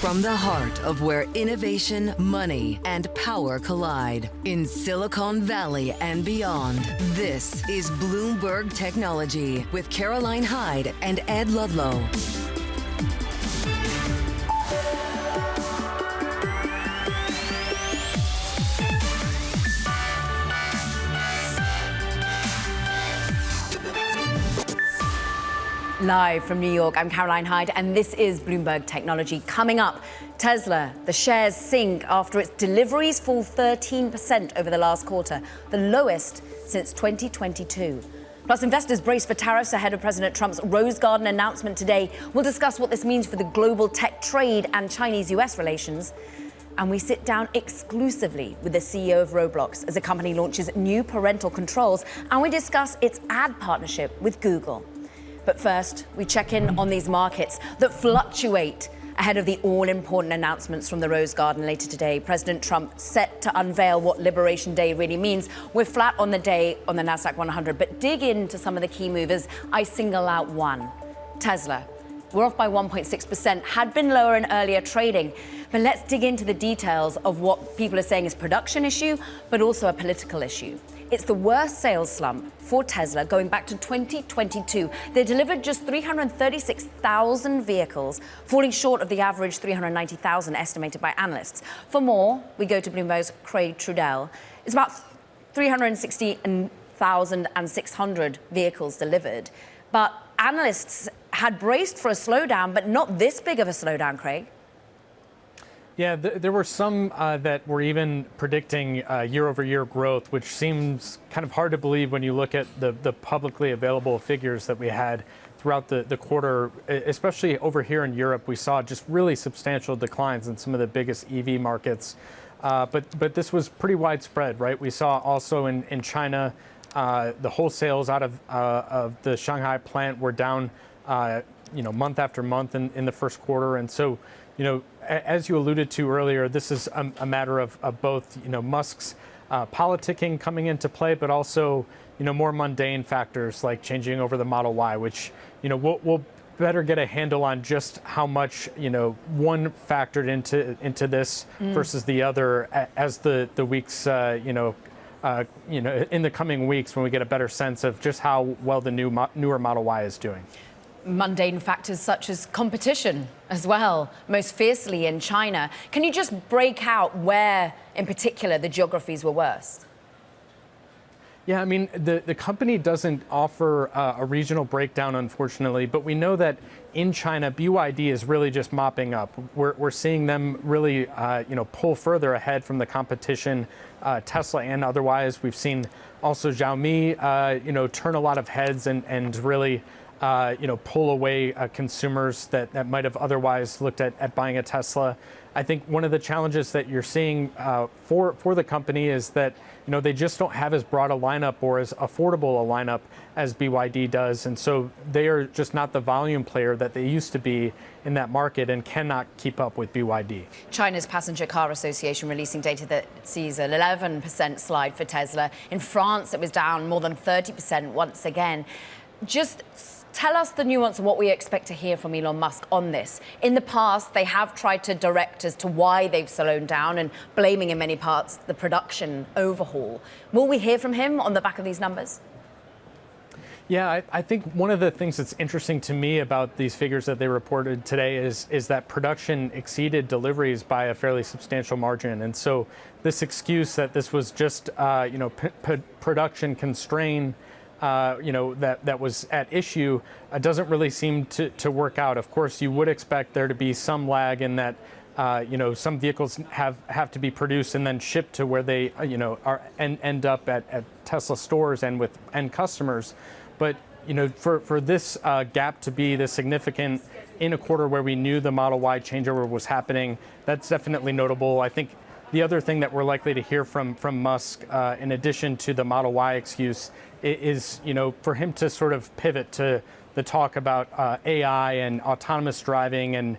From the heart of where innovation, money, and power collide, in Silicon Valley and beyond, this is Bloomberg Technology with Caroline Hyde and Ed Ludlow. Live from New York, I'm Caroline Hyde, and this is Bloomberg Technology. Coming up, Tesla, the shares sink after its deliveries fall 13% over the last quarter, the lowest since 2022. Plus, investors brace for tariffs ahead of President Trump's Rose Garden announcement today. We'll discuss what this means for the global tech trade and Chinese-US relations. And we sit down exclusively with the CEO of Roblox as the company launches new parental controls, and we discuss its ad partnership with Google. But first, we check in on these markets that fluctuate ahead of the all-important announcements from the Rose Garden later today. President Trump set to unveil what Liberation Day really means. We're flat on the day on the Nasdaq 100, but dig into some of the key movers. I single out one, Tesla. We're off by 1.6%, had been lower in earlier trading. But let's dig into the details of what people are saying is a production issue, but also a political issue. It's the worst sales slump for Tesla going back to 2022. They delivered just 336,000 vehicles, falling short of the average 390,000 estimated by analysts. For more, we go to Bloomberg's Craig Trudell. It's about 360,600 vehicles delivered. But analysts had braced for a slowdown, but not this big of a slowdown, Craig. Yeah, there were some that were even predicting year-over-year growth, which seems kind of hard to believe when you look at the publicly available figures that we had throughout the quarter, especially over here in Europe. We saw just really substantial declines in some of the biggest EV markets. But this was pretty widespread, right? We saw also in China, the wholesales out of the Shanghai plant were down, month after month in the first quarter. And so, as you alluded to earlier, this is a matter of both, Musk's politicking coming into play, but also, more mundane factors like changing over the Model Y, which, we'll better get a handle on just how much, one factored into this versus the other as the weeks, in the coming weeks when we get a better sense of just how well the newer Model Y is doing. Mundane factors such as competition as well, most fiercely in China. Can you just break out where, in particular, the geographies were worse? Yeah, I mean, the company doesn't offer a regional breakdown, unfortunately, but we know that in China, BYD is really just mopping up. We're seeing them really, pull further ahead from the competition, Tesla and otherwise. We've seen also Xiaomi, turn a lot of heads and really pull away consumers that might have otherwise looked at buying a Tesla. I think one of the challenges that you're seeing for the company is that they just don't have as broad a lineup or as affordable a lineup as BYD does, and so they are just not the volume player that they used to be in that market and cannot keep up with BYD. China's Passenger Car Association releasing data that sees an 11% slide for Tesla. In France, it was down more than 30% once again. Just tell us the nuance of what we expect to hear from Elon Musk on this. In the past, they have tried to direct as to why they've slowed down and blaming in many parts the production overhaul. Will we hear from him on the back of these numbers? Yeah, I think one of the things that's interesting to me about these figures that they reported today is that production exceeded deliveries by a fairly substantial margin. And so this excuse that this was just, production constrained, that was at issue doesn't really seem to work out. Of course, you would expect there to be some lag in that, some vehicles have to be produced and then shipped to where they, are end up at Tesla stores and with end customers. But, for this gap to be this significant in a quarter where we knew the Model Y changeover was happening, that's definitely notable. I think the other thing that we're likely to hear from Musk, in addition to the Model Y excuse, is, for him to sort of pivot to the talk about AI and autonomous driving and,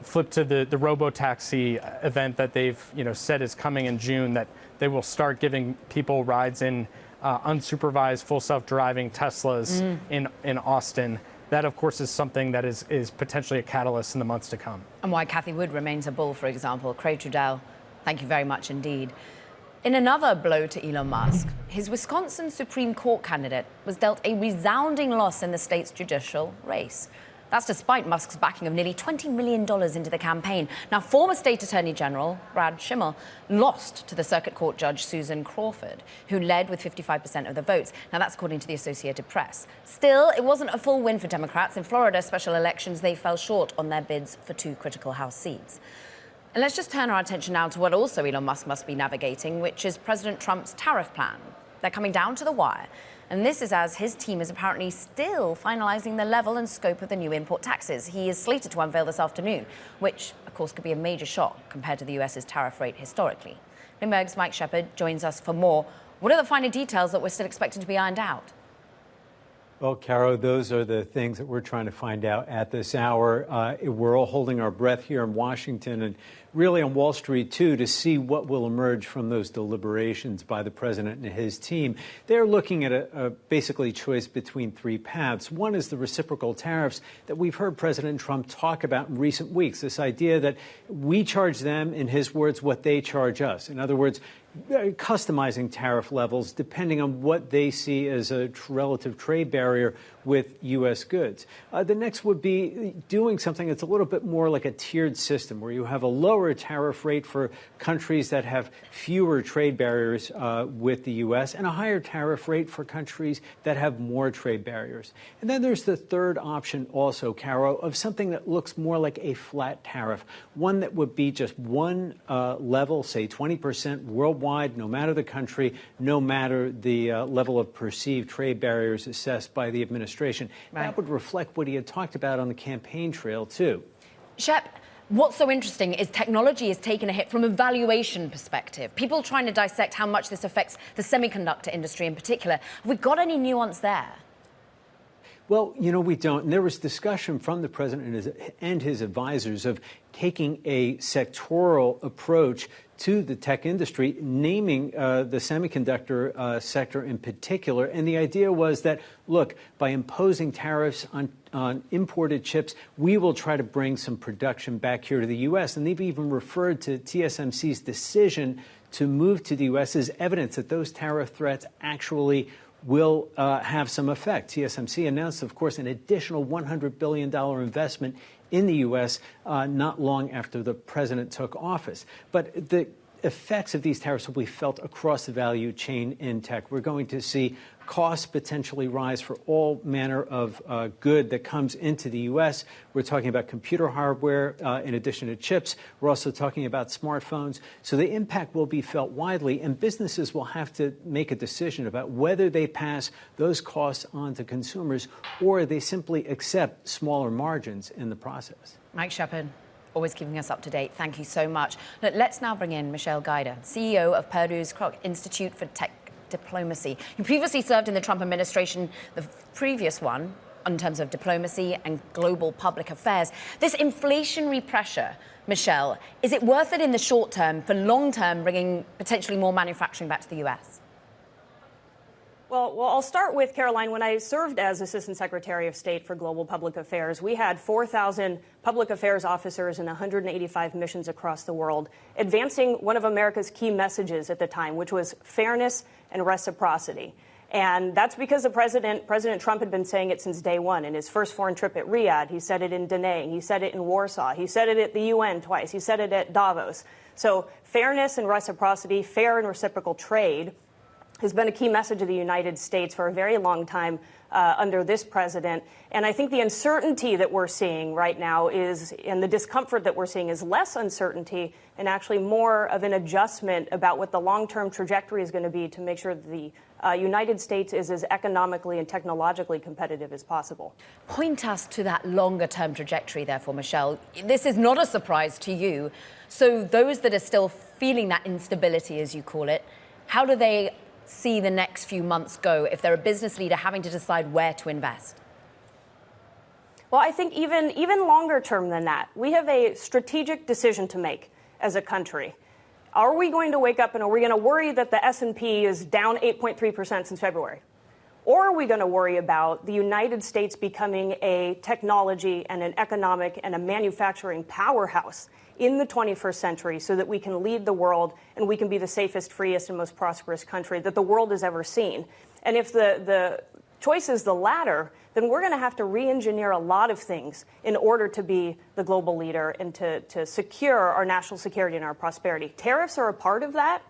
flip to the robo-taxi event that they've, said is coming in June, that they will start giving people rides in unsupervised full self-driving Teslas in Austin. that, of course, is something that is potentially a catalyst in the months to come. And why Cathie Wood remains a bull, for example. Craig Trudell, thank you very much indeed. In another blow to Elon Musk, his Wisconsin Supreme Court candidate was dealt a resounding loss in the state's judicial race. That's despite Musk's backing of nearly $20 million into the campaign. Now, former State Attorney General Brad Schimmel lost to the Circuit Court Judge Susan Crawford, who led with 55% of the votes. Now, that's according to the Associated Press. Still, it wasn't a full win for Democrats. In Florida special elections, they fell short on their bids for 2 critical House seats. And let's just turn our attention now to what also Elon Musk must be navigating, which is President Trump's tariff plan. They're coming down to the wire. And this is as his team is apparently still finalizing the level and scope of the new import taxes. He is slated to unveil this afternoon, which, of course, could be a major shock compared to the US's tariff rate historically. Bloomberg's Mike Shepard joins us for more. What are the finer details that we're still expecting to be ironed out? Well, Caro, those are the things that we're trying to find out at this hour. We're all holding our breath here in Washington and really on Wall Street, too, to see what will emerge from those deliberations by the president and his team. They're looking at a basically choice between 3 paths. One is the reciprocal tariffs that we've heard President Trump talk about in recent weeks, this idea that we charge them, in his words, what they charge us. In other words, customizing tariff levels depending on what they see as a relative trade barrier with U.S. goods. The next would be doing something that's a little bit more like a tiered system, where you have a lower tariff rate for countries that have fewer trade barriers with the U.S. and a higher tariff rate for countries that have more trade barriers. And then there's the third option also, Caro, of something that looks more like a flat tariff, one that would be just one level, say 20% worldwide, no matter the country, no matter the level of perceived trade barriers assessed by the administration. Right. That would reflect what he had talked about on the campaign trail, too. Shep, what's so interesting is technology has taken a hit from a valuation perspective. People trying to dissect how much this affects the semiconductor industry in particular. Have we got any nuance there? Well, you know, we don't. And there was discussion from the president and his advisors of taking a sectoral approach to the tech industry, naming the semiconductor sector in particular. And the idea was that, look, by imposing tariffs on imported chips, we will try to bring some production back here to the U.S. And they've even referred to TSMC's decision to move to the U.S. as evidence that those tariff threats actually will have some effect. TSMC announced, of course, an additional $100 billion investment in the U.S. Not long after the president took office. But the effects of these tariffs will be felt across the value chain in tech. We're going to see costs potentially rise for all manner of good that comes into the U.S. We're talking about computer hardware in addition to chips. We're also talking about smartphones. So the impact will be felt widely, and businesses will have to make a decision about whether they pass those costs on to consumers or they simply accept smaller margins in the process. Mike Shepard, always keeping us up to date. Thank you so much. Look, let's now bring in Michelle Guider, CEO of Purdue's Kroc Institute for Tech Diplomacy. You previously served in the Trump administration, the previous one, in terms of diplomacy and global public affairs. This inflationary pressure, Michelle, is it worth it in the short term for long term, bringing potentially more manufacturing back to the U.S.? Well, I'll start with Caroline. When I served as Assistant Secretary of State for Global Public Affairs, we had 4,000 public affairs officers in 185 missions across the world, advancing one of America's key messages at the time, which was fairness and reciprocity. And that's because President Trump had been saying it since day one. In his first foreign trip at Riyadh, he said it in Da Nang, he said it in Warsaw, he said it at the UN twice, he said it at Davos. So fairness and reciprocity, fair and reciprocal trade, has been a key message of the United States for a very long time under this president. And I think the uncertainty that we're seeing right now and the discomfort that we're seeing is less uncertainty and actually more of an adjustment about what the long-term trajectory is going to be to make sure that the United States is as economically and technologically competitive as possible. Point us to that longer-term trajectory, therefore, Michelle. This is not a surprise to you. So those that are still feeling that instability, as you call it, how do they see the next few months go if they're a business leader having to decide where to invest? Well, I think even longer term than that, we have a strategic decision to make as a country. Are we going to wake up and are we going to worry that the S&P is down 8.3% since February? Or are we going to worry about the United States becoming a technology and an economic and a manufacturing powerhouse in the 21st century so that we can lead the world and we can be the safest, freest, and most prosperous country that the world has ever seen? And if the choice is the latter, then we're going to have to re-engineer a lot of things in order to be the global leader and to secure our national security and our prosperity. Tariffs are a part of that,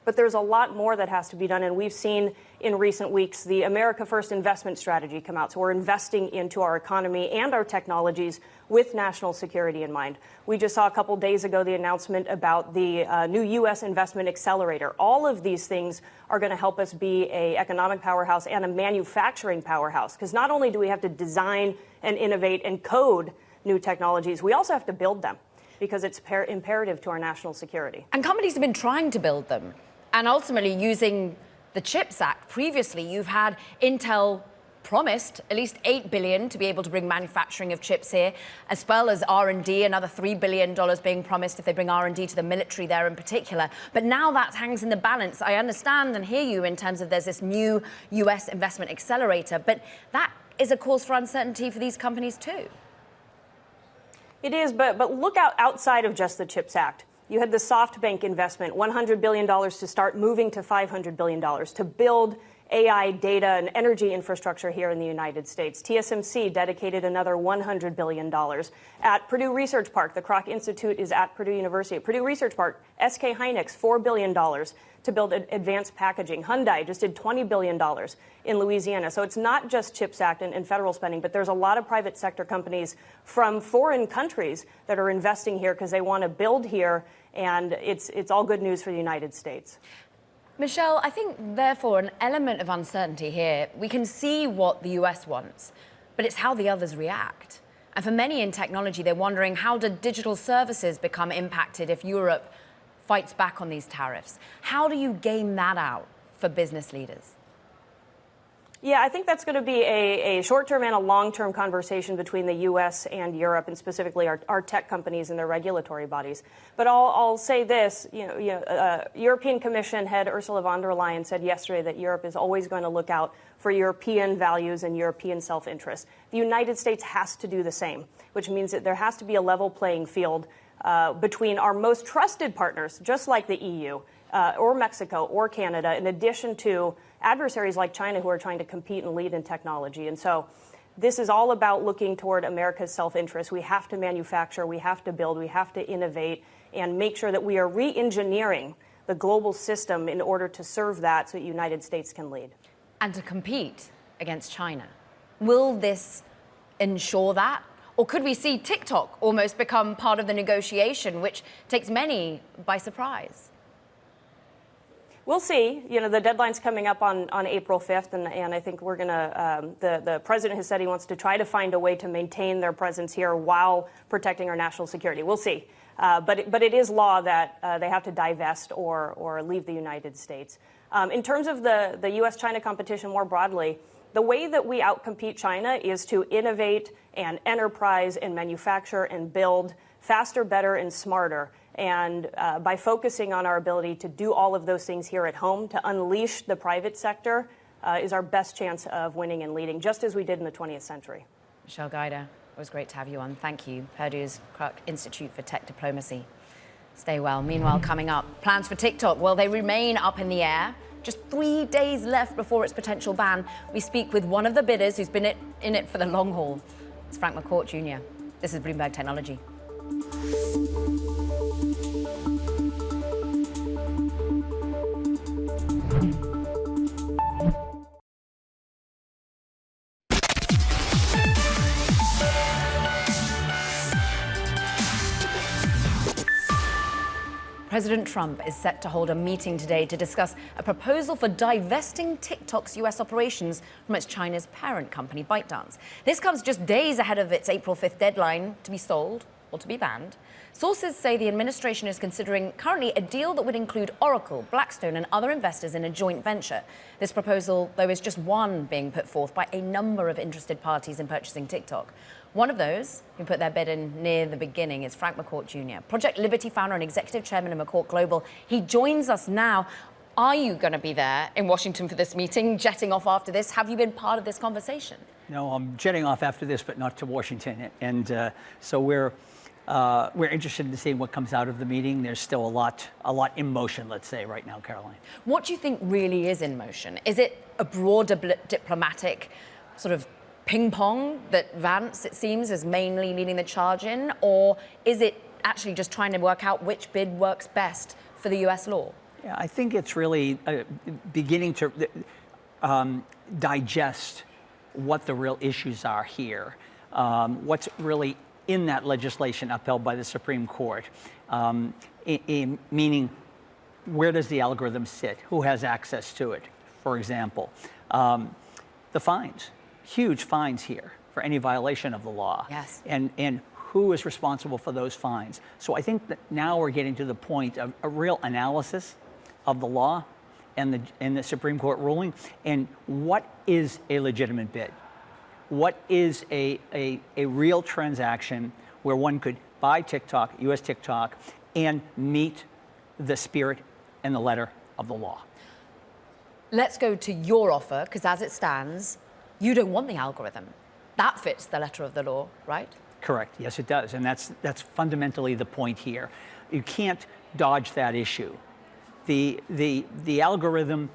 but there's a lot more that has to be done. And we've seen in recent weeks the America First investment strategy come out. So we're investing into our economy and our technologies with national security in mind. We just saw a couple days ago the announcement about the new U.S. investment accelerator. All of these things are going to help us be an economic powerhouse and a manufacturing powerhouse. Because not only do we have to design and innovate and code new technologies, we also have to build them because it's imperative to our national security. And companies have been trying to build them. And ultimately, using the CHIPS Act, previously you've had Intel promised at least $8 billion to be able to bring manufacturing of chips here, as well as R&D, another $3 billion being promised if they bring R&D to the military there in particular. But now that hangs in the balance. I understand and hear you in terms of there's this new US investment accelerator, but that is a cause for uncertainty for these companies too. It is, but look outside of just the CHIPS Act. You had the SoftBank investment, $100 billion to start moving to $500 billion to build AI, data, and energy infrastructure here in the United States. TSMC dedicated another $100 billion. At Purdue Research Park, the Kroc Institute is at Purdue University. At Purdue Research Park, SK Hynix, $4 billion to build advanced packaging. Hyundai just did $20 billion in Louisiana. So it's not just CHIPS Act and federal spending, but there's a lot of private sector companies from foreign countries that are investing here because they want to build here, and it's all good news for the United States. Michelle, I think, therefore, an element of uncertainty here. We can see what the US wants, but it's how the others react. And for many in technology, they're wondering, how do digital services become impacted if Europe fights back on these tariffs? How do you game that out for business leaders? Yeah, I think that's going to be a short-term and a long-term conversation between the U.S. and Europe, and specifically our tech companies and their regulatory bodies. But I'll say this: European Commission head Ursula von der Leyen said yesterday that Europe is always going to look out for European values and European self-interest. The United States has to do the same, which means that there has to be a level playing field between our most trusted partners, just like the EU, or Mexico, or Canada, in addition to adversaries like China who are trying to compete and lead in technology. And so this is all about looking toward America's self-interest. We have to manufacture, we have to build, we have to innovate, and make sure that we are re-engineering the global system in order to serve that so the United States can lead. And to compete against China. Will this ensure that? Or could we see TikTok almost become part of the negotiation, which takes many by surprise? We'll see. The deadline's coming up on April 5th, and I think we're going to, the president has said he wants to try to find a way to maintain their presence here while protecting our national security. We'll see. But it is law that they have to divest or leave the United States. In terms of the U.S.-China competition more broadly, the way that we outcompete China is to innovate and enterprise and manufacture and build faster, better, and smarter. And by focusing on our ability to do all of those things here at home, to unleash the private sector, is our best chance of winning and leading, just as we did in the 20th century. Michelle Guider, it was great to have you on. Thank you. Purdue's Kroc Institute for Tech Diplomacy. Stay well. Meanwhile, coming up, plans for TikTok, well, they remain up in the air. Just 3 days left before its potential ban. We speak with one of the bidders who's been in it for the long haul. It's Frank McCourt Jr. This is Bloomberg Technology. President Trump is set to hold a meeting today to discuss a proposal for divesting TikTok's U.S. operations from its China's parent company, ByteDance. This comes just days ahead of its April 5th deadline to be sold or to be banned. Sources say the administration is considering currently a deal that would include Oracle, Blackstone, and other investors in a joint venture. This proposal, though, is just one being put forth by a number of interested parties in purchasing TikTok. One of those who put their bid in near the beginning is Frank McCourt Jr., Project Liberty founder and executive chairman of McCourt Global. He joins us now. Are you going to be there in Washington for this meeting, jetting off after this? Have you been part of this conversation? No, I'm jetting off after this, but not to Washington. And so we're interested in seeing what comes out of the meeting. There's still a lot in motion, let's say, right now, Caroline. What do you think really is in motion? Is it a broader diplomatic sort of ping pong that Vance, it seems, is mainly leading the charge in? Or is it actually just trying to work out which bid works best for the US law? Yeah, I think it's really beginning to digest what the real issues are here, what's really in that legislation upheld by the Supreme Court, meaning where does the algorithm sit? Who has access to it, for example? The fines, huge fines here for any violation of the law. Yes. And who is responsible for those fines? So I think that now we're getting to the point of a real analysis of the law and the Supreme Court ruling, and what is a legitimate bid? What is a real transaction where one could buy TikTok, US TikTok, and meet the spirit and the letter of the law? Let's go to your offer, because as it stands, you don't want the algorithm. That fits the letter of the law, right? Correct. Yes, it does. And that's fundamentally the point here. You can't dodge that issue. The algorithm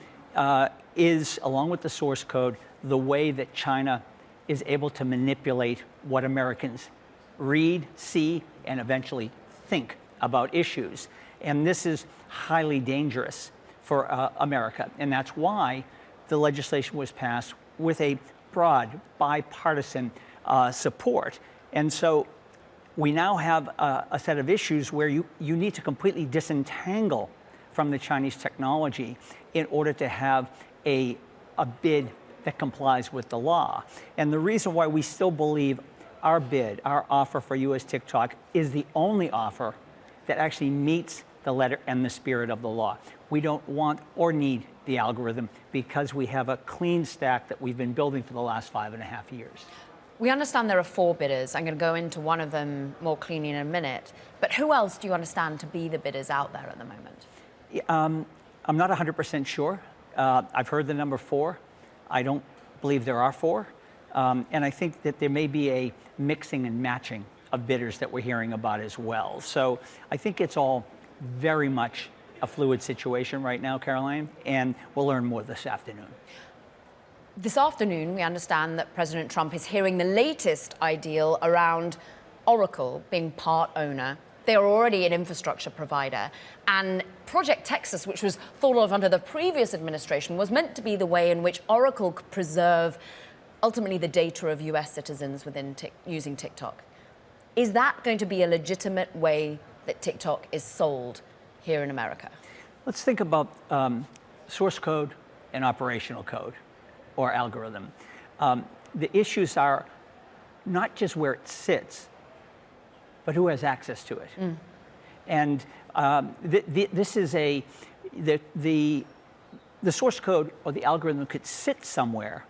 is, along with the source code, the way that China is able to manipulate what Americans read, see, and eventually think about issues. And this is highly dangerous for America. And that's why the legislation was passed with a broad bipartisan support. And so we now have a set of issues where you need to completely disentangle from the Chinese technology in order to have a bid that complies with the law. And the reason why we still believe our bid, our offer for US TikTok, is the only offer that actually meets the letter and the spirit of the law. We don't want or need the algorithm because we have a clean stack that we've been building for the last 5.5 years. We understand there are 4 bidders. I'm going to go into one of them more cleanly in a minute. But who else do you understand to be the bidders out there at the moment? I'm not 100% sure. I've heard the number 4. I don't believe there are 4. And I think that there may be a mixing and matching of bidders that we're hearing about as well. So I think it's all very much a fluid situation right now, Caroline, and we'll learn more this afternoon. This afternoon, we understand that President Trump is hearing the latest ideal around Oracle being part owner. They are already an infrastructure provider. And Project Texas, which was thought of under the previous administration, was meant to be the way in which Oracle could preserve ultimately the data of US citizens within using TikTok. Is that going to be a legitimate way that TikTok is sold here in America? Let's think about source code and operational code or algorithm. The issues are not just where it sits, but who has access to it. And this is the source code or the algorithm could sit somewhere,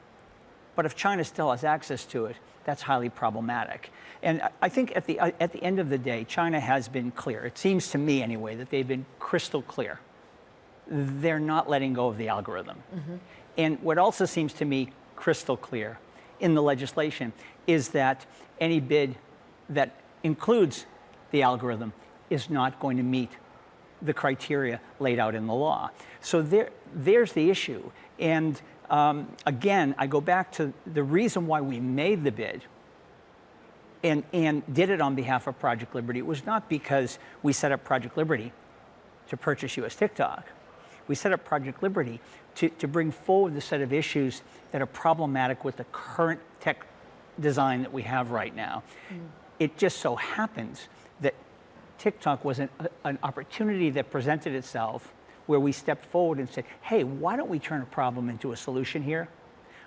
but if China still has access to it, that's highly problematic. And I think at the end of the day, China has been clear. It seems to me anyway that they've been crystal clear. They're not letting go of the algorithm. And what also seems to me crystal clear in the legislation is that any bid that includes the algorithm is not going to meet the criteria laid out in the law. So there's the issue. And again, I go back to the reason why we made the bid and did it on behalf of Project Liberty. It was not because we set up Project Liberty to purchase US TikTok. We set up Project Liberty to bring forward the set of issues that are problematic with the current tech design that we have right now. It just so happens that TikTok was an opportunity that presented itself where we stepped forward and said, hey, why don't we turn a problem into a solution here?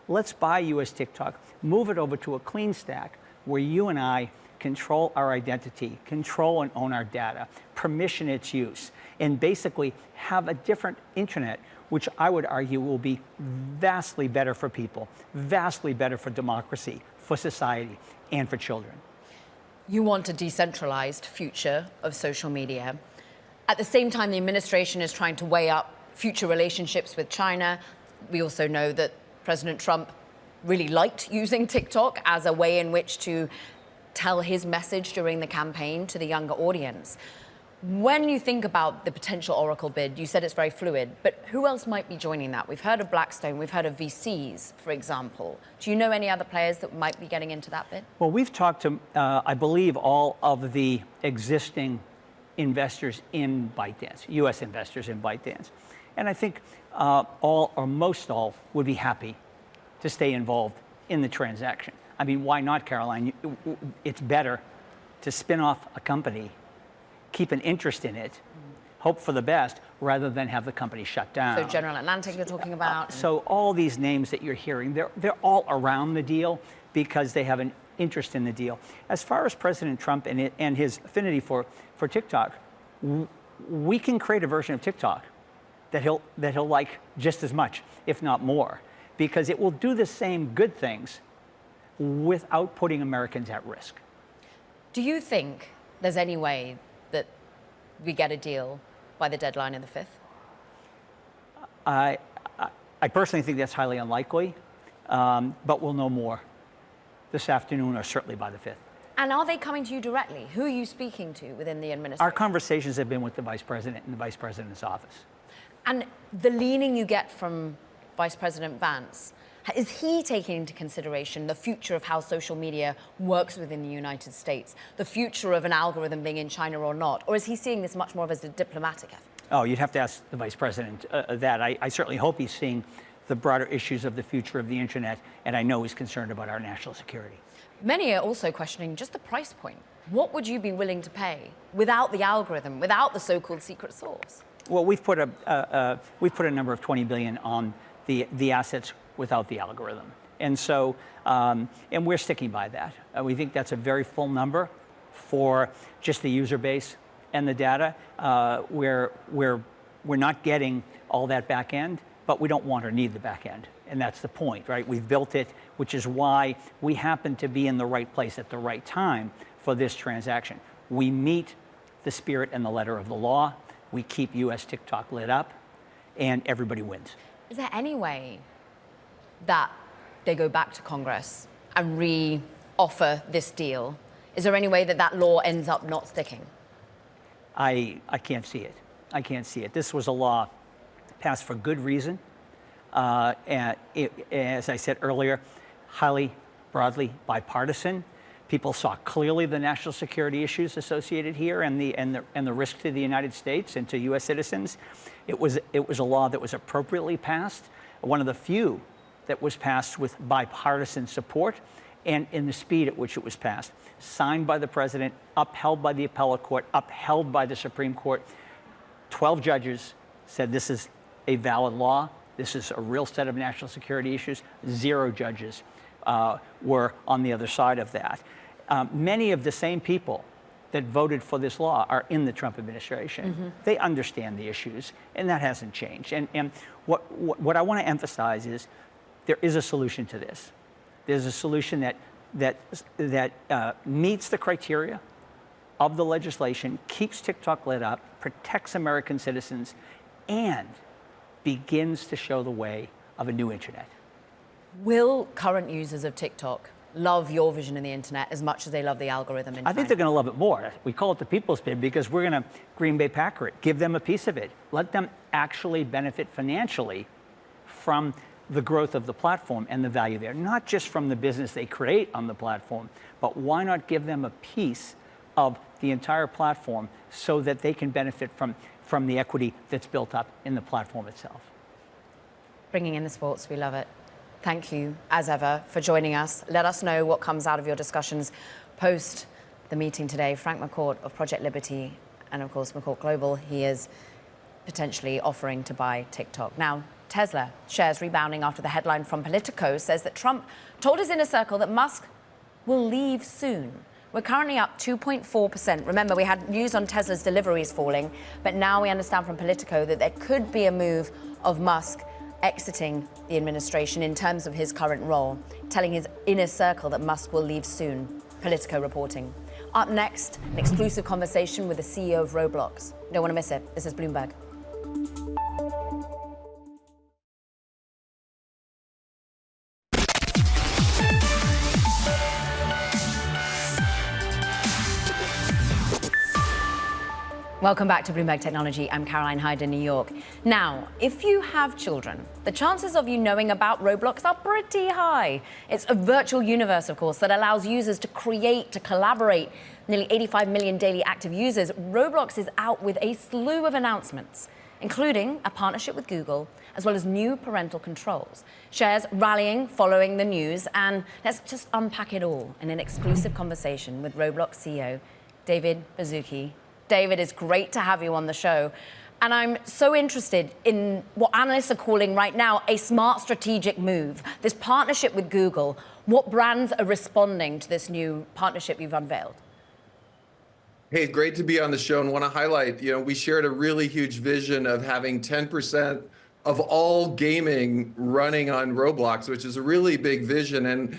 Let's buy US TikTok, move it over to a clean stack where you and I control our identity, control and own our data, permission its use, and basically have a different internet, which I would argue will be vastly better for people, vastly better for democracy, for society, and for children. You want a decentralized future of social media. At the same time, the administration is trying to weigh up future relationships with China. We also know that President Trump really liked using TikTok as a way in which to tell his message during the campaign to the younger audience. When you think about the potential Oracle bid, you said it's very fluid, but who else might be joining that? We've heard of Blackstone, we've heard of VCs, for example. Do you know any other players that might be getting into that bid? Well, we've talked to, I believe, all of the existing investors in ByteDance, U.S. investors in ByteDance. And I think all or most all would be happy to stay involved in the transaction. I mean, why not, Caroline? It's better to spin off a company, keep an interest in it, hope for the best, rather than have the company shut down. So General Atlantic you're talking about? So all these names that you're hearing, they're all around the deal because they have an interest in the deal. As far as President Trump and his affinity for TikTok, we can create a version of TikTok that he'll like just as much, if not more, because it will do the same good things without putting Americans at risk. Do you think there's any way that we get a deal by the deadline of the 5th? I personally think that's highly unlikely, but we'll know more this afternoon or certainly by the 5th. And are they coming to you directly? Who are you speaking to within the administration? Our conversations have been with the Vice President and the Vice President's office. And the leaning you get from Vice President Vance, is he taking into consideration the future of how social media works within the United States, the future of an algorithm being in China or not? Or is he seeing this much more as a diplomatic effort? Oh, you'd have to ask the Vice President that. I certainly hope he's seeing the broader issues of the future of the internet, and I know he's concerned about our national security. Many are also questioning just the price point. What would you be willing to pay without the algorithm, without the so-called secret sauce? Well, we've put a number of $20 billion on the assets without the algorithm, and so and we're sticking by that. We think that's a very full number for just the user base and the data. We're not getting all that back end, but we don't want or need the back end. And that's the point, right? We've built it, which is why we happen to be in the right place at the right time for this transaction. We meet the spirit and the letter of the law. We keep U.S. TikTok lit up, and everybody wins. Is there any way that they go back to Congress and re-offer this deal? Is there any way that that law ends up not sticking? I can't see it. I can't see it. This was a law passed for good reason. And as I said earlier, highly broadly bipartisan. People saw clearly the national security issues associated here and the risk to the United States and to U.S. citizens. It was a law that was appropriately passed, one of the few that was passed with bipartisan support, and in the speed at which it was passed. Signed by the president, upheld by the appellate court, upheld by the Supreme Court. 12 judges said this is a valid law. This is a real set of national security issues. 0 judges were on the other side of that. Many of the same people that voted for this law are in the Trump administration. Mm-hmm. They understand the issues, and that hasn't changed. And what I want to emphasize is there is a solution to this. There's a solution that meets the criteria of the legislation, keeps TikTok lit up, protects American citizens, and begins to show the way of a new internet. Will current users of TikTok love your vision of the internet as much as they love the algorithm in China? I think they're going to love it more. We call it the people's bid because we're going to Green Bay Packer it, give them a piece of it, let them actually benefit financially from the growth of the platform and the value there, not just from the business they create on the platform, but why not give them a piece of the entire platform so that they can benefit from the equity that's built up in the platform itself. Bringing in the sports, we love it. Thank you, as ever, for joining us. Let us know what comes out of your discussions post the meeting today. Frank McCourt of Project Liberty and, of course, McCourt Global, he is potentially offering to buy TikTok. Now, Tesla shares rebounding after the headline from Politico says that Trump told his inner circle that Musk will leave soon. We're currently up 2.4%. Remember, we had news on Tesla's deliveries falling, but now we understand from Politico that there could be a move of Musk exiting the administration in terms of his current role, telling his inner circle that Musk will leave soon. Politico reporting. Up next, an exclusive conversation with the CEO of Roblox. You don't want to miss it. This is Bloomberg. Welcome back to Bloomberg Technology. I'm Caroline Hyde in New York. Now, if you have children, the chances of you knowing about Roblox are pretty high. It's a virtual universe, of course, that allows users to create, to collaborate. Nearly 85 million daily active users. Roblox is out with a slew of announcements, including a partnership with Google, as well as new parental controls. Shares rallying following the news, and let's just unpack it all in an exclusive conversation with Roblox CEO David Baszucki. David, it's great to have you on the show. And I'm so interested in what analysts are calling right now a smart strategic move, this partnership with Google. What brands are responding to this new partnership you've unveiled? Hey, great to be on the show, and want to highlight, we shared a really huge vision of having 10% of all gaming running on Roblox, which is a really big vision. And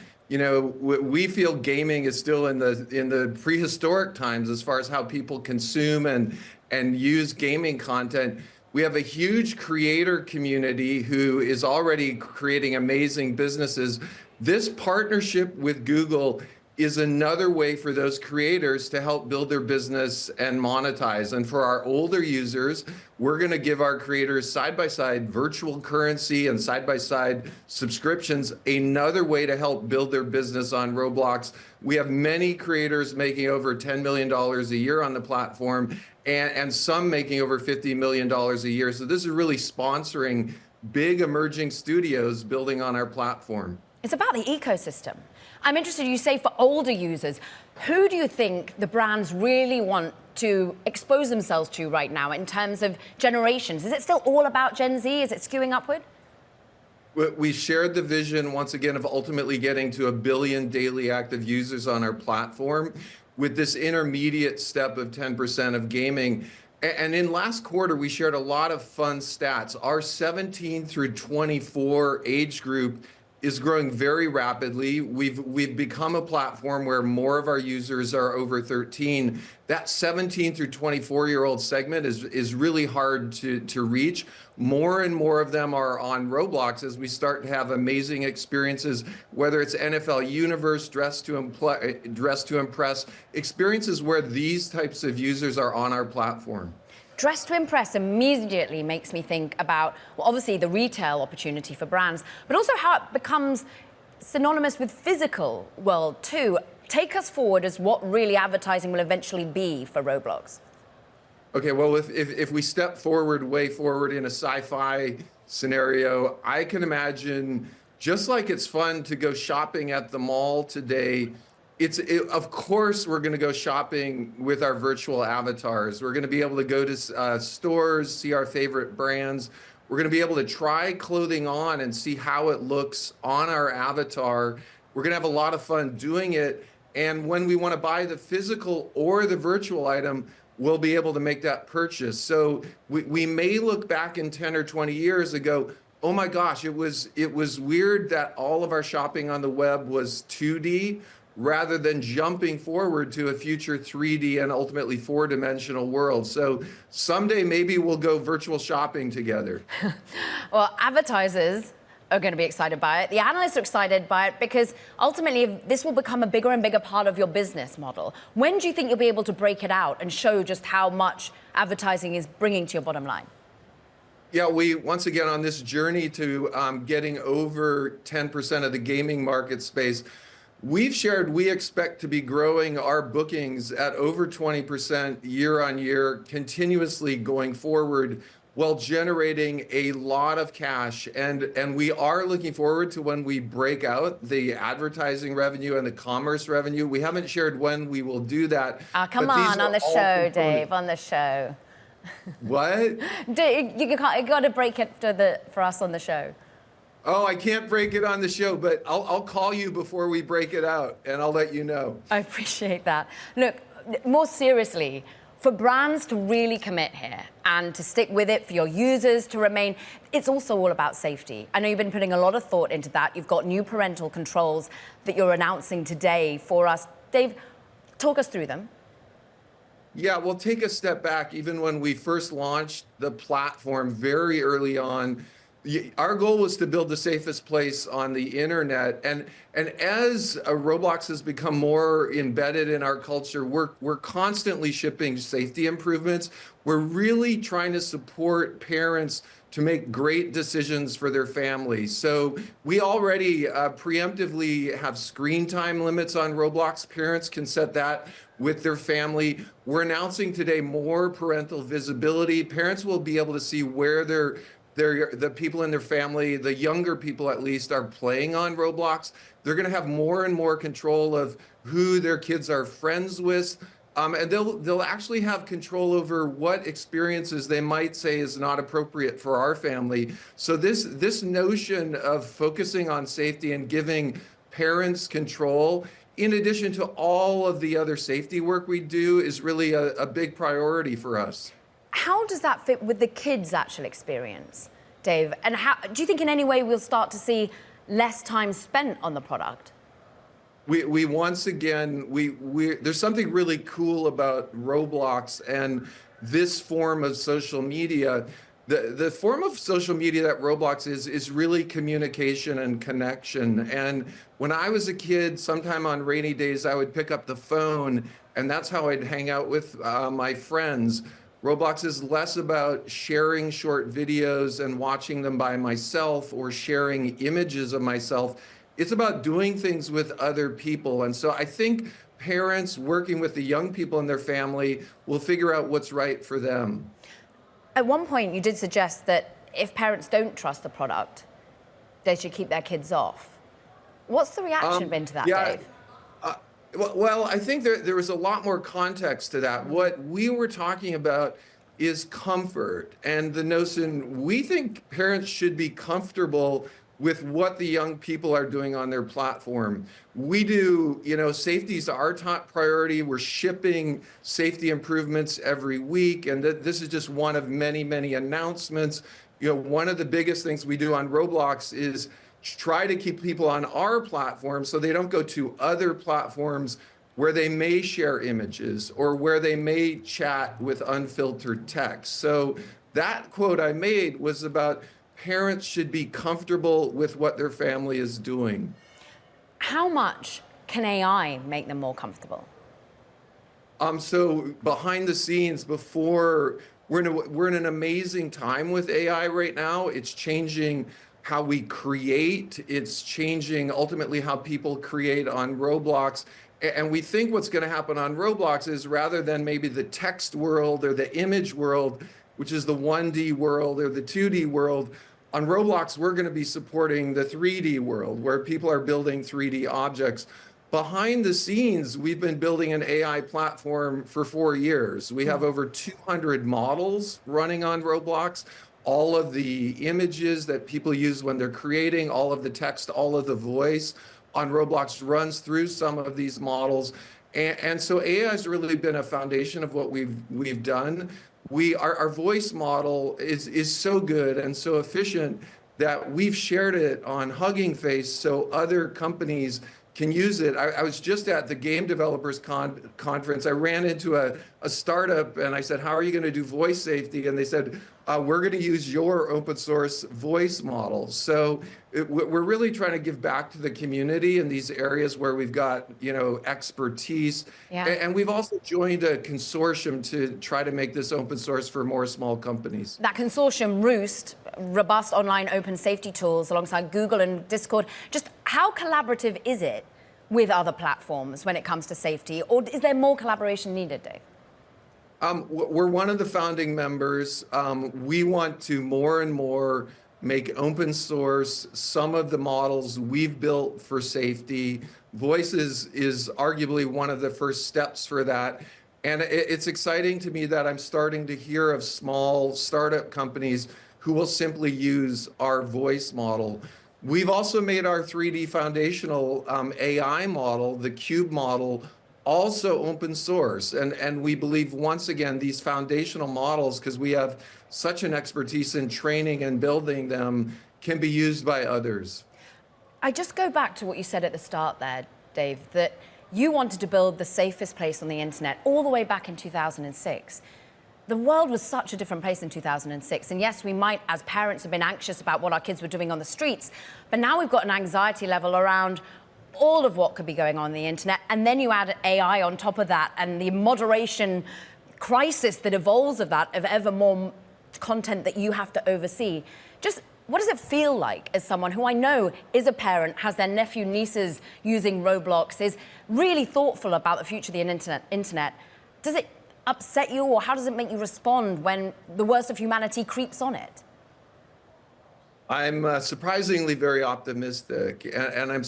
we feel gaming is still in the prehistoric times as far as how people consume and use gaming content. We have a huge creator community who is already creating amazing businesses. This partnership with Google is another way for those creators to help build their business and monetize. And for our older users, we're going to give our creators side-by-side virtual currency and side-by-side subscriptions, another way to help build their business on Roblox. We have many creators making over $10 million a year on the platform, and some making over $50 million a year. So this is really sponsoring big emerging studios building on our platform. It's about the ecosystem. I'm interested, you say for older users, who do you think the brands really want to expose themselves to right now in terms of generations? Is it still all about Gen Z? Is it skewing upward? We shared the vision, once again, of ultimately getting to 1 billion daily active users on our platform with this intermediate step of 10% of gaming. And in last quarter, we shared a lot of fun stats. Our 17 through 24 age group is growing very rapidly. We've become a platform where more of our users are over 13. That 17 through 24-year-old segment is really hard to reach. More and more of them are on Roblox as we start to have amazing experiences, whether it's NFL Universe, Dress to Impress, experiences where these types of users are on our platform. Dress to Impress immediately makes me think about, well, obviously the retail opportunity for brands, but also how it becomes synonymous with physical world too. Take us forward as what really advertising will eventually be for Roblox. Okay, well, if we step forward, way forward in a sci-fi scenario, I can imagine, just like it's fun to go shopping at the mall today, of course, we're going to go shopping with our virtual avatars. We're going to be able to go to stores, see our favorite brands. We're going to be able to try clothing on and see how it looks on our avatar. We're going to have a lot of fun doing it. And when we want to buy the physical or the virtual item, we'll be able to make that purchase. So we may look back in 10 or 20 years and go, oh my gosh, it was weird that all of our shopping on the web was 2D. Rather than jumping forward to a future 3D and ultimately 4-dimensional world. So someday maybe we'll go virtual shopping together. Well, advertisers are going to be excited by it. The analysts are excited by it because ultimately this will become a bigger and bigger part of your business model. When do you think you'll be able to break it out and show just how much advertising is bringing to your bottom line? Yeah, we, once again, on this journey to getting over 10% of the gaming market space, we've shared we expect to be growing our bookings at over 20% year on year, continuously going forward, while generating a lot of cash. And we are looking forward to when we break out the advertising revenue and the commerce revenue. We haven't shared when we will do that. Come on the show, Dave, on the show. What? You got to break it for us on the show. Oh, I can't break it on the show, but I'll call you before we break it out, and I'll let you know. I appreciate that. Look, more seriously, for brands to really commit here and to stick with it, for your users to remain, it's also all about safety. I know you've been putting a lot of thought into that. You've got new parental controls that you're announcing today for us. Dave, talk us through them. Yeah, we'll take a step back. Even when we first launched the platform very early on, our goal was to build the safest place on the internet, and as Roblox has become more embedded in our culture, we're constantly shipping safety improvements. We're really trying to support parents to make great decisions for their families. So we already preemptively have screen time limits on Roblox. Parents can set that with their family. We're announcing today more parental visibility. Parents will be able to see where the people in their family, the younger people at least, are playing on Roblox. They're going to have more and more control of who their kids are friends with. And they'll actually have control over what experiences they might say is not appropriate for our family. So this notion of focusing on safety and giving parents control, in addition to all of the other safety work we do, is really a big priority for us. How does that fit with the kids' actual experience, Dave? And how do you think in any way we'll start to see less time spent on the product? We once again, there's something really cool about Roblox and this form of social media. The form of social media that Roblox is really communication and connection. And when I was a kid, sometime on rainy days, I would pick up the phone, and that's how I'd hang out with my friends. Roblox is less about sharing short videos and watching them by myself or sharing images of myself. It's about doing things with other people. And so I think parents working with the young people in their family will figure out what's right for them. At one point, you did suggest that if parents don't trust the product, they should keep their kids off. What's the reaction been to that, Dave? Well, I think there was a lot more context to that. What we were talking about is comfort, and the notion we think parents should be comfortable with what the young people are doing on their platform. We do, safety is our top priority. We're shipping safety improvements every week, and this is just one of many, many announcements. One of the biggest things we do on Roblox is try to keep people on our platform so they don't go to other platforms where they may share images or where they may chat with unfiltered text. So that quote I made was about parents should be comfortable with what their family is doing. How much can AI make them more comfortable? So behind the scenes, we're in an amazing time with AI right now. It's changing how we create. It's changing ultimately how people create on Roblox. And we think what's going to happen on Roblox is, rather than maybe the text world or the image world, which is the 1D world or the 2D world, on Roblox, we're going to be supporting the 3D world where people are building 3D objects. Behind the scenes, we've been building an AI platform for 4 years. We have over 200 models running on Roblox. All of the images that people use when they're creating, all of the text, all of the voice on Roblox runs through some of these models. And so AI has really been a foundation of what we've done. Our voice model is so good and so efficient that we've shared it on Hugging Face so other companies can use it. I was just at the Game Developers Conference. I ran into a startup and I said, how are you going to do voice safety? And they said, we're going to use your open source voice model. So we're really trying to give back to the community in these areas where we've got, expertise. Yeah. And we've also joined a consortium to try to make this open source for more small companies. That consortium, Roost, robust online open safety tools alongside Google and Discord, just how collaborative is it with other platforms when it comes to safety? Or is there more collaboration needed, Dave? We're one of the founding members. We want to more and more make open source some of the models we've built for safety. Voice is arguably one of the first steps for that. And it's exciting to me that I'm starting to hear of small startup companies who will simply use our voice model. We've also made our 3D foundational AI model, the Cube model, also open source. And we believe, once again, these foundational models, because we have such an expertise in training and building them, can be used by others. I just go back to what you said at the start there, Dave, that you wanted to build the safest place on the internet all the way back in 2006. the world was such a different place in 2006. And yes, we might, as parents, have been anxious about what our kids were doing on the streets. But now we've got an anxiety level around all of what could be going on the internet. And then you add AI on top of that and the moderation crisis that evolves of that, of ever more content that you have to oversee. Just what does it feel like as someone who I know is a parent, has their nephew, nieces using Roblox, is really thoughtful about the future of the internet? Does it upset you, or how does it make you respond when the worst of humanity creeps on it? I'm surprisingly very optimistic, and I'm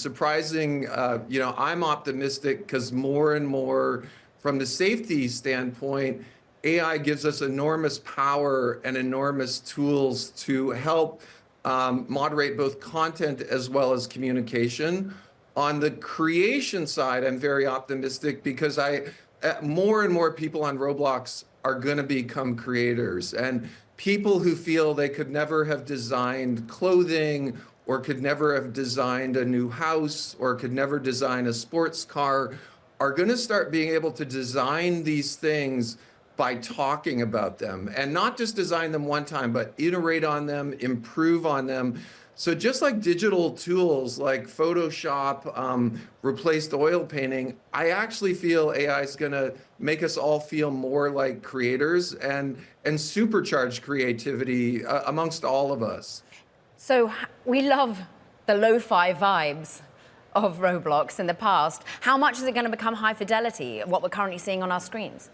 I'm optimistic because more and more, from the safety standpoint, AI gives us enormous power and enormous tools to help moderate both content as well as communication. On the creation side, I'm very optimistic because more and more people on Roblox are going to become creators, and people who feel they could never have designed clothing or could never have designed a new house or could never design a sports car are going to start being able to design these things by talking about them, and not just design them one time, but iterate on them, improve on them. So just like digital tools like Photoshop replaced oil painting, I actually feel AI is going to make us all feel more like creators and supercharge creativity amongst all of us. So we love the lo-fi vibes of Roblox in the past. How much is it going to become high fidelity, what we're currently seeing on our screens?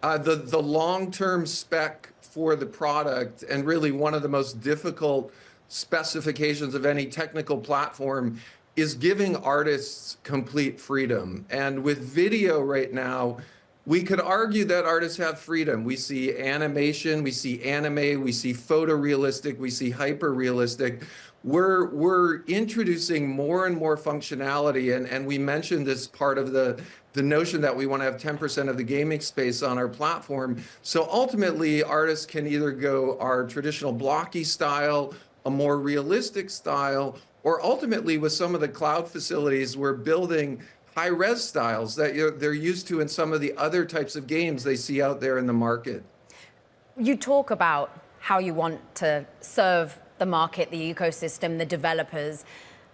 The long-term spec for the product, and really one of the most difficult specifications of any technical platform, is giving artists complete freedom. And with video right now, we could argue that artists have freedom. We see animation, we see anime, we see photorealistic, we see hyper-realistic. We're introducing more and more functionality, and we mentioned this part of the notion that we want to have 10% of the gaming space on our platform. So ultimately, artists can either go our traditional blocky style, a more realistic style, or ultimately with some of the cloud facilities, we're building high-res styles that they're used to in some of the other types of games they see out there in the market. You talk about how you want to serve the market, the ecosystem, the developers.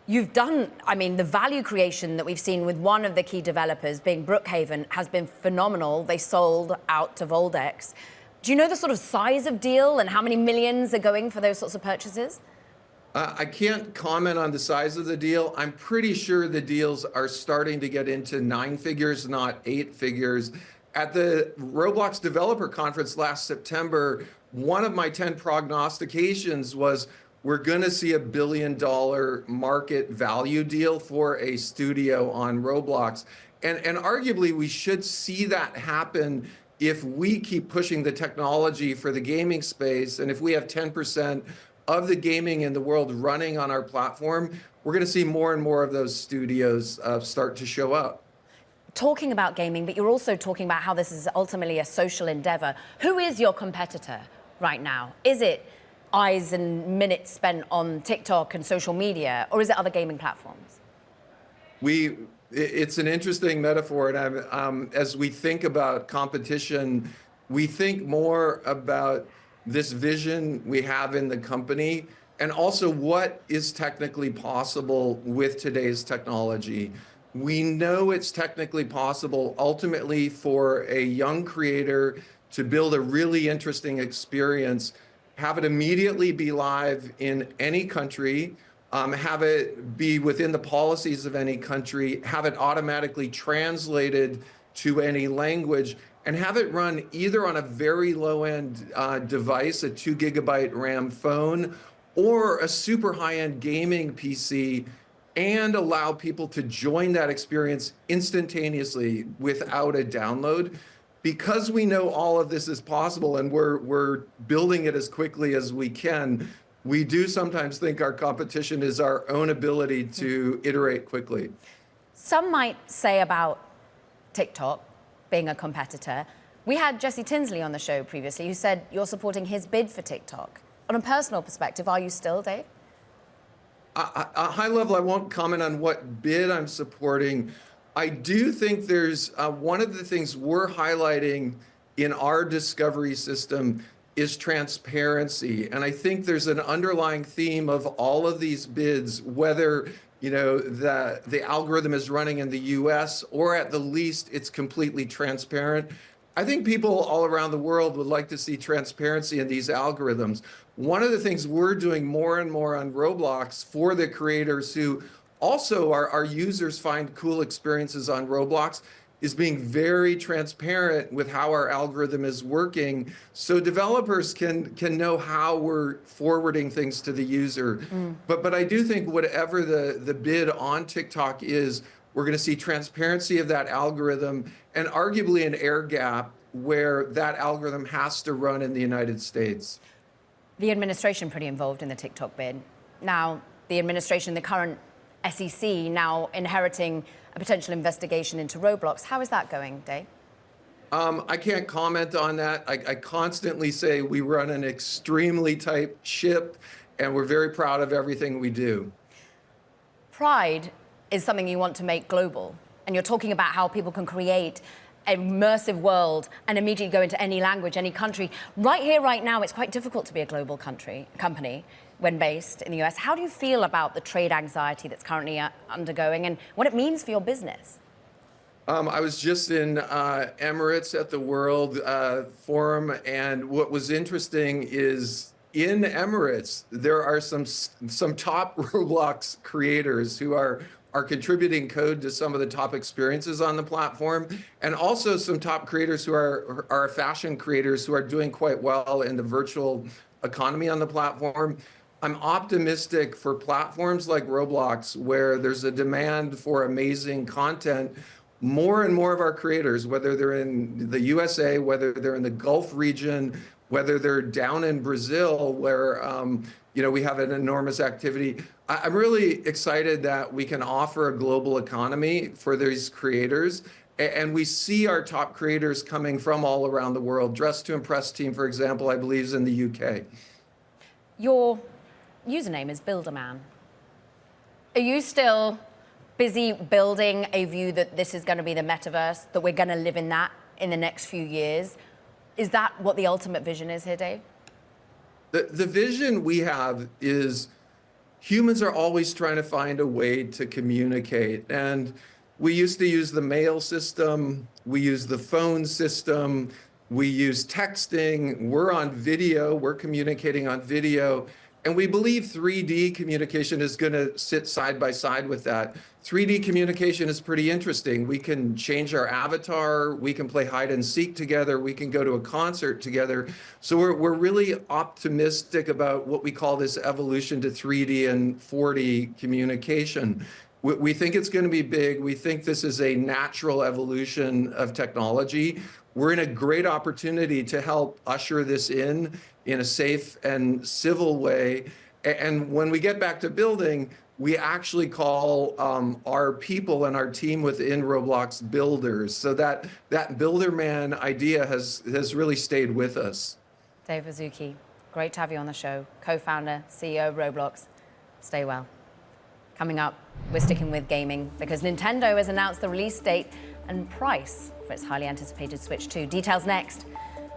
You've done, the value creation that we've seen with one of the key developers being Brookhaven has been phenomenal. They sold out to Voldex. Do you know the sort of size of deal and how many millions are going for those sorts of purchases? I can't comment on the size of the deal. I'm pretty sure the deals are starting to get into 9 figures, not 8 figures. At the Roblox Developer Conference last September, one of my 10 prognostications was we're going to see $1 billion market value deal for a studio on Roblox. And arguably, we should see that happen if we keep pushing the technology for the gaming space, and if we have 10% of the gaming in the world running on our platform, we're going to see more and more of those studios start to show up. Talking about gaming, but you're also talking about how this is ultimately a social endeavor. Who is your competitor right now? Is it eyes and minutes spent on TikTok and social media, or is it other gaming platforms? It's an interesting metaphor, and as we think about competition, we think more about this vision we have in the company, and also what is technically possible with today's technology. We know it's technically possible ultimately for a young creator to build a really interesting experience, have it immediately be live in any country, have it be within the policies of any country, have it automatically translated to any language, and have it run either on a very low-end device, a 2 GB RAM phone, or a super high-end gaming PC, and allow people to join that experience instantaneously without a download. Because we know all of this is possible and we're building it as quickly as we can, we do sometimes think our competition is our own ability to iterate quickly. Some might say about TikTok being a competitor. We had Jesse Tinsley on the show previously who said you're supporting his bid for TikTok. On a personal perspective, are you still, Dave? At high level, I won't comment on what bid I'm supporting. I do think there's one of the things we're highlighting in our discovery system is transparency. And I think there's an underlying theme of all of these bids, whether the algorithm is running in the US or at the least it's completely transparent. I think people all around the world would like to see transparency in these algorithms. One of the things we're doing more and more on Roblox for the creators who also our users find cool experiences on Roblox is being very transparent with how our algorithm is working so developers can know how we're forwarding things to the user. But I do think whatever the bid on TikTok is, we're going to see transparency of that algorithm and arguably an air gap where that algorithm has to run in the United States. The administration pretty involved in the TikTok bid. Now, the administration, the current SEC, now inheriting a potential investigation into Roblox. How is that going, Dave? I can't comment on that. I constantly say we run an extremely tight ship, and we're very proud of everything we do. Pride is something you want to make global, and you're talking about how people can create an immersive world and immediately go into any language, any country. Right here, right now, it's quite difficult to be a global company when based in the US. How do you feel about the trade anxiety that's currently undergoing and what it means for your business? I was just in Emirates at the World Forum, and what was interesting is in Emirates, there are some top Roblox creators who are contributing code to some of the top experiences on the platform, and also some top creators who are fashion creators who are doing quite well in the virtual economy on the platform. I'm optimistic for platforms like Roblox, where there's a demand for amazing content. More and more of our creators, whether they're in the USA, whether they're in the Gulf region, whether they're down in Brazil, where we have an enormous activity. I'm really excited that we can offer a global economy for these creators. And we see our top creators coming from all around the world. Dress to Impress team, for example, I believe is in the UK. Your username is Builderman. Are you still busy building a view that this is going to be the metaverse, that we're going to live in that in the next few years? Is that what the ultimate vision is here, Dave? The vision we have is humans are always trying to find a way to communicate. And we used to use the mail system, we use the phone system, we use texting, we're on video, we're communicating on video. And we believe 3D communication is going to sit side by side with that. 3D communication is pretty interesting. We can change our avatar, we can play hide and seek together, we can go to a concert together. So we're really optimistic about what we call this evolution to 3D and 4D communication. We think it's going to be big. We think this is a natural evolution of technology. We're in a great opportunity to help usher this in a safe and civil way. And when we get back to building, we actually call our people and our team within Roblox builders. So that Builderman idea has really stayed with us. Dave Baszucki, great to have you on the show. Co-founder, CEO of Roblox. Stay well. Coming up, we're sticking with gaming because Nintendo has announced the release date and price for its highly anticipated Switch 2. Details next.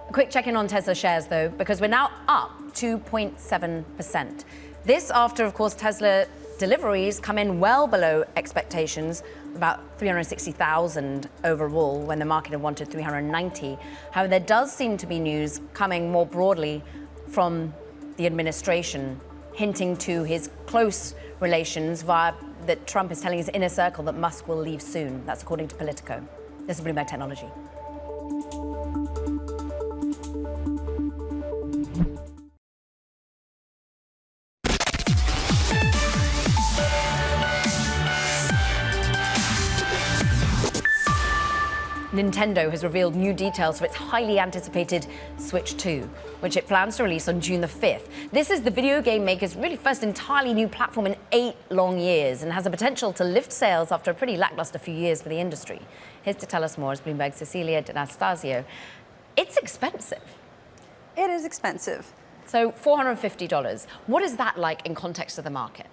A quick check-in on Tesla shares, though, because we're now up 2.7%. This after, of course, Tesla deliveries come in well below expectations, about 360,000 overall, when the market had wanted 390. However, there does seem to be news coming more broadly from the administration, hinting to his close relations via that Trump is telling his inner circle that Musk will leave soon. That's according to Politico. This is Bloomberg Technology. Nintendo has revealed new details for its highly anticipated Switch 2, which it plans to release on June the 5th. This is the video game maker's really first entirely new platform in 8 long years and has the potential to lift sales after a pretty lackluster few years for the industry. Here to tell us more is Bloomberg's Cecilia D'Anastasio. It's expensive. It is expensive. So $450. What is that like in context of the market?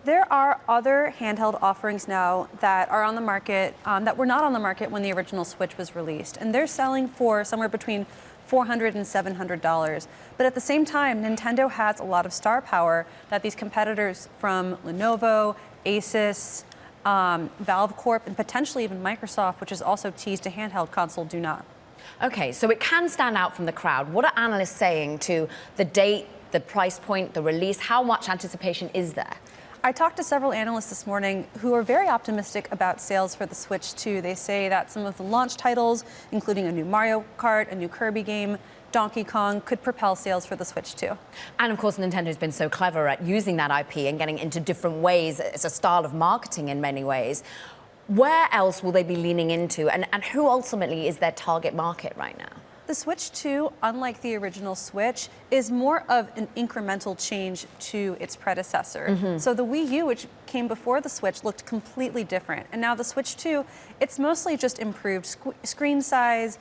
There are other handheld offerings now that are on the market that were not on the market when the original Switch was released. And they're selling for somewhere between $400 and $700. But at the same time, Nintendo has a lot of star power that these competitors from Lenovo, Asus, Valve Corp, and potentially even Microsoft, which has also teased a handheld console, do not. Okay, so it can stand out from the crowd. What are analysts saying to the date, the price point, the release? How much anticipation is there? I talked to several analysts this morning who are very optimistic about sales for the Switch 2. They say that some of the launch titles, including a new Mario Kart, a new Kirby game, Donkey Kong, could propel sales for the Switch 2. And of course, Nintendo's been so clever at using that IP and getting into different ways. It's a style of marketing in many ways. Where else will they be leaning into? And who ultimately is their target market right now? The Switch 2, unlike the original Switch, is more of an incremental change to its predecessor. So the Wii U, which came before the Switch, looked completely different. And now the Switch 2, it's mostly just improved screen size,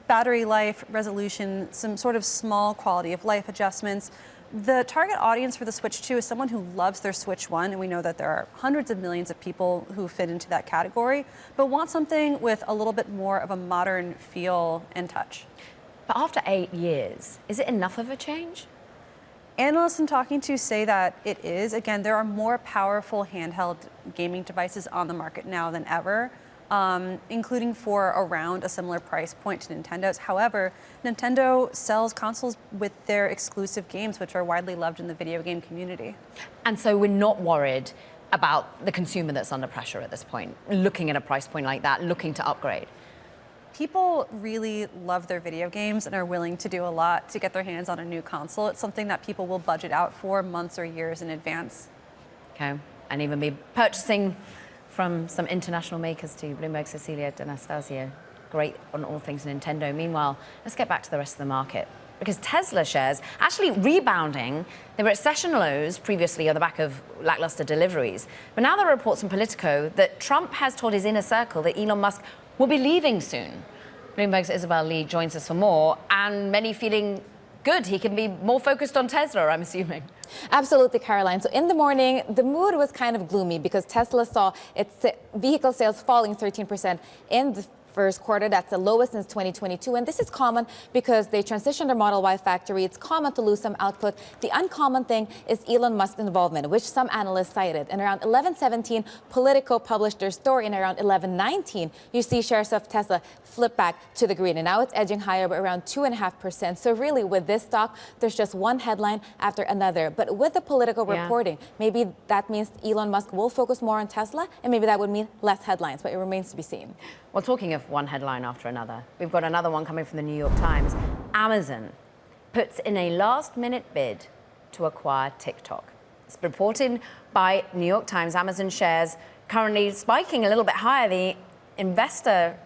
battery life, resolution, some sort of small quality of life adjustments. The target audience for the Switch 2 is someone who loves their Switch 1, and we know that there are hundreds of millions of people who fit into that category, but want something with a little bit more of a modern feel and touch. But after 8 years, is it enough of a change? Analysts I'm talking to say that it is. Again, there are more powerful handheld gaming devices on the market now than ever, including for around a similar price point to Nintendo's. However, Nintendo sells consoles with their exclusive games, which are widely loved in the video game community. And so we're not worried about the consumer that's under pressure at this point, looking at a price point like that, looking to upgrade. People really love their video games and are willing to do a lot to get their hands on a new console. It's something that people will budget out for months or years in advance. Okay, and even be purchasing from some international makers too, Bloomberg, Cecilia D'Anastasio. Great on all things Nintendo. Meanwhile, let's get back to the rest of the market, because Tesla shares actually rebounding. They were at session lows previously on the back of lackluster deliveries. But now there are reports from Politico that Trump has told his inner circle that Elon Musk will be leaving soon. Bloomberg's Isabel Lee joins us for more, and many feeling good. He can be more focused on Tesla, I'm assuming. Absolutely, Caroline. So in the morning, the mood was kind of gloomy because Tesla saw its vehicle sales falling 13% in the first quarter. That's the lowest since 2022. And this is common because they transitioned their Model Y factory. It's common to lose some output. The uncommon thing is Elon Musk's involvement, which some analysts cited. And around 11:17, Politico published their story. And around 11:19, you see shares of Tesla flip back to the green. And now it's edging higher by around 2.5%. So really, with this stock, there's just one headline after another. But with the Politico reporting, maybe that means Elon Musk will focus more on Tesla, and maybe that would mean less headlines. But it remains to be seen. Well, talking of one headline after another, we've got another one coming from the New York Times. Amazon puts in a last-minute bid to acquire TikTok. It's reported by New York Times. Amazon shares currently spiking a little bit higher. The investor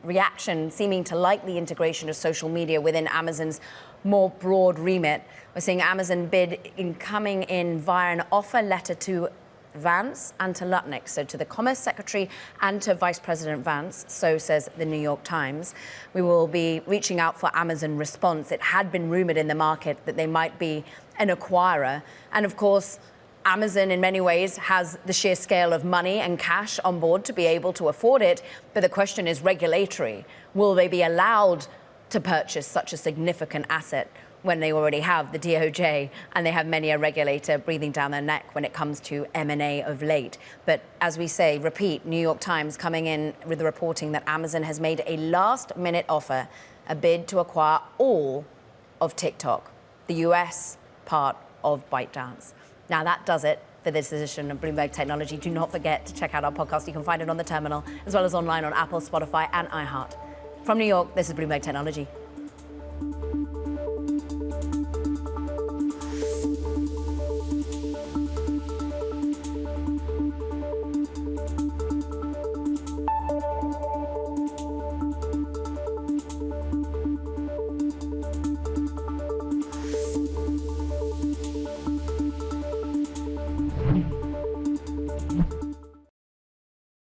reaction seeming to like the integration of social media within Amazon's more broad remit. We're seeing Amazon bid coming in via an offer letter to Vance and to Lutnick, so to the Commerce Secretary and to Vice President Vance, so says the New York Times. We will be reaching out for Amazon response. It had been rumored in the market that they might be an acquirer. And of course, Amazon in many ways has the sheer scale of money and cash on board to be able to afford it. But the question is regulatory. Will they be allowed to purchase such a significant asset when they already have the DOJ and they have many a regulator breathing down their neck when it comes to M&A of late? But as we say, repeat, New York Times coming in with the reporting that Amazon has made a last-minute offer, a bid to acquire all of TikTok, the US part of ByteDance. Now that does it for this edition of Bloomberg Technology. Do not forget to check out our podcast. You can find it on the terminal, as well as online on Apple, Spotify, and iHeart. From New York, this is Bloomberg Technology.